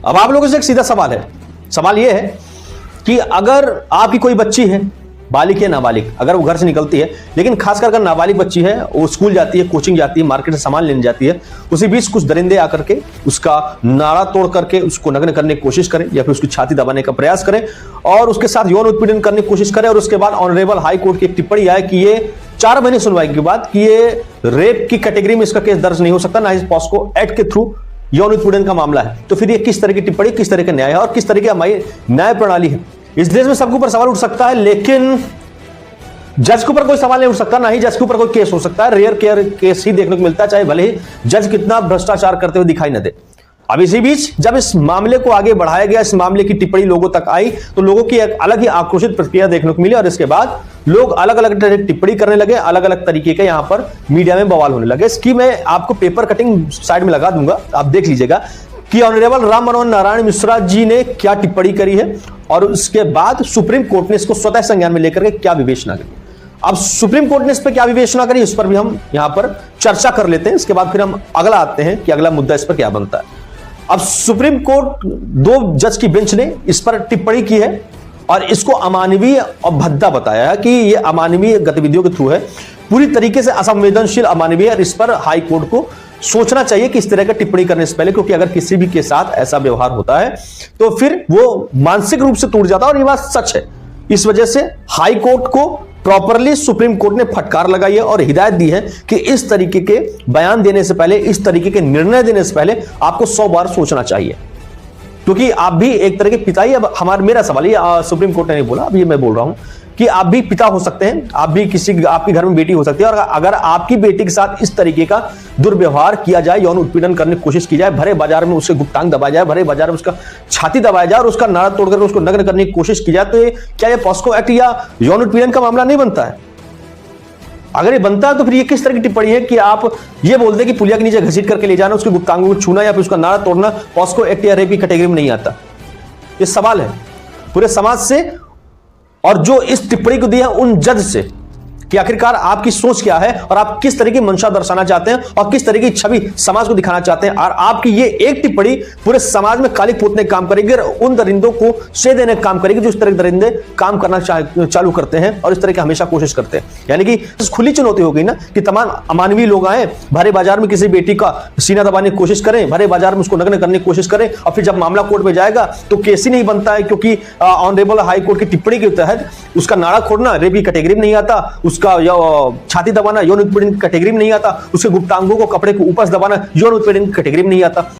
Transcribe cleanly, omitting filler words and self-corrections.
अब आप लोगों से एक सीधा सवाल है, सवाल यह है कि अगर आपकी कोई बच्ची है, बालिक या नाबालिग, अगर वो घर से निकलती है, लेकिन खासकर अगर नाबालिग बच्ची है, वो स्कूल जाती है, कोचिंग जाती है, मार्केट से सामान लेने जाती है, उसी बीच कुछ दरिंदे आकर के उसका नाड़ा तोड़ करके उसको नग्न करने की कोशिश करें या फिर उसकी छाती दबाने का प्रयास करें और उसके साथ यौन उत्पीड़न करने की कोशिश करें और उसके बाद ऑनरेबल हाई कोर्ट की एक टिप्पणी आए कि ये 4 महीने सुनवाई के बाद कि ये रेप की कैटेगरी में इसका केस दर्ज नहीं हो सकता, ना ही पॉस्को एक्ट के थ्रू यौन उत्पीड़न का मामला है। तो फिर ये किस तरह की टिप्पणी, किस तरह का न्याय है और किस तरह की हमारी न्याय प्रणाली है? इस देश में सबके ऊपर सवाल उठ सकता है, लेकिन जज के ऊपर कोई सवाल नहीं उठ सकता, ना ही जज के ऊपर कोई केस हो सकता है। रेयर केयर केस ही देखने को मिलता है, चाहे भले ही जज कितना भ्रष्टाचार करते हुए दिखाई न दे। अब इसी बीच जब इस मामले को आगे बढ़ाया गया, इस मामले की टिप्पणी लोगों तक आई, तो लोगों की एक अलग ही आक्रोशित प्रतिक्रिया देखने को मिली और इसके बाद लोग अलग अलग तरह की टिप्पणी करने लगे, अलग अलग तरीके के यहां पर मीडिया में बवाल होने लगे। इसकी मैं आपको पेपर कटिंग साइड में लगा दूंगा, आप देख लीजिएगा कि ऑनरेबल राम मनोहर नारायण मिश्रा जी ने क्या टिप्पणी करी है और उसके बाद सुप्रीम कोर्ट ने इसको स्वतः संज्ञान में लेकर के क्या विवेचना करी। अब सुप्रीम कोर्ट ने इस पर क्या विवेचना करी, इस पर भी हम यहां पर चर्चा कर लेते हैं। इसके बाद फिर हम अगला आते हैं कि अगला मुद्दा इस पर क्या बनता है। अब सुप्रीम कोर्ट 2 जज की बेंच ने इस पर टिप्पणी की है और इसको अमानवीय और भद्दा बताया है कि यह अमानवीय गतिविधियों के थ्रू है, पूरी तरीके से असंवेदनशील अमानवीय। और इस पर हाई कोर्ट को सोचना चाहिए कि इस तरह का टिप्पणी करने से पहले, क्योंकि अगर किसी भी के साथ ऐसा व्यवहार होता है तो फिर वो मानसिक रूप से टूट जाता है और ये बात सच है। इस वजह से हाई कोर्ट को प्रॉपरली सुप्रीम कोर्ट ने फटकार लगाई है और हिदायत दी है कि इस तरीके के बयान देने से पहले, इस तरीके के निर्णय देने से पहले आपको 100 बार सोचना चाहिए, क्योंकि आप भी एक तरह के पिता ही। अब मेरा सवाल ये सुप्रीम कोर्ट ने नहीं बोला, अब ये मैं बोल रहा हूं कि आप भी पिता हो सकते हैं, आप भी आपके घर में बेटी हो सकती है और अगर आपकी बेटी के साथ इस तरीके का दुर्व्यवहार किया जाए, यौन उत्पीड़न करने की कोशिश की जाए, भरे बाजार में उसके गुप्तांग दबाया जाए, भरे बाजार में उसका छाती दबाया जाए और उसका नाड़ा तोड़कर उसको नग्न करने की कोशिश की जाए, तो क्या ये पॉस्को एक्ट या यौन उत्पीड़न का मामला नहीं बनता है? अगर ये बनता है तो फिर ये किस तरह की टिप्पणी है कि आप ये बोल दें कि पुलिया के नीचे घसीट करके ले जाना, उसके गुप्तांगों को छूना या फिर उसका नाड़ा तोड़ना पॉस्को एक्ट या रेप की कैटेगरी में नहीं आता? ये सवाल है पूरे समाज से और जो इस टिप्पणी को दी है उन जज से कि आखिरकार आपकी सोच क्या है और आप किस तरह की मंशा दर्शाना चाहते हैं और किस तरह की छवि समाज को दिखाना चाहते हैं। और आपकी ये एक टिप्पणी पूरे समाज में काली पोतने का काम करेगी और उन दरिंदों को श्रेय देने का काम करेगी जो इस तरह के दरिंदे काम करना चालू करते हैं और इस तरह की हमेशा कोशिश करते हैं। यानी कि खुली चुनौती हो गई ना कि तमाम अमानवीय लोग आए, भरे बाजार में किसी बेटी का सीना दबाने की कोशिश करें, भरे बाजार में उसको नग्न करने की कोशिश करें और फिर जब मामला कोर्ट में जाएगा तो केस ही नहीं बनता है, क्योंकि ऑनरेबल हाई कोर्ट की टिप्पणी के तहत उसका नाड़ा खोड़ना रेप की कैटेगरी में नहीं आता, उसका छाती दबाना यौन उत्पीड़न की कैटेगरी में नहीं आता, उसके गुप्तांगों को कपड़े को ऊपर दबाना यौन उत्पीड़न की कैटेगरी में नहीं आता।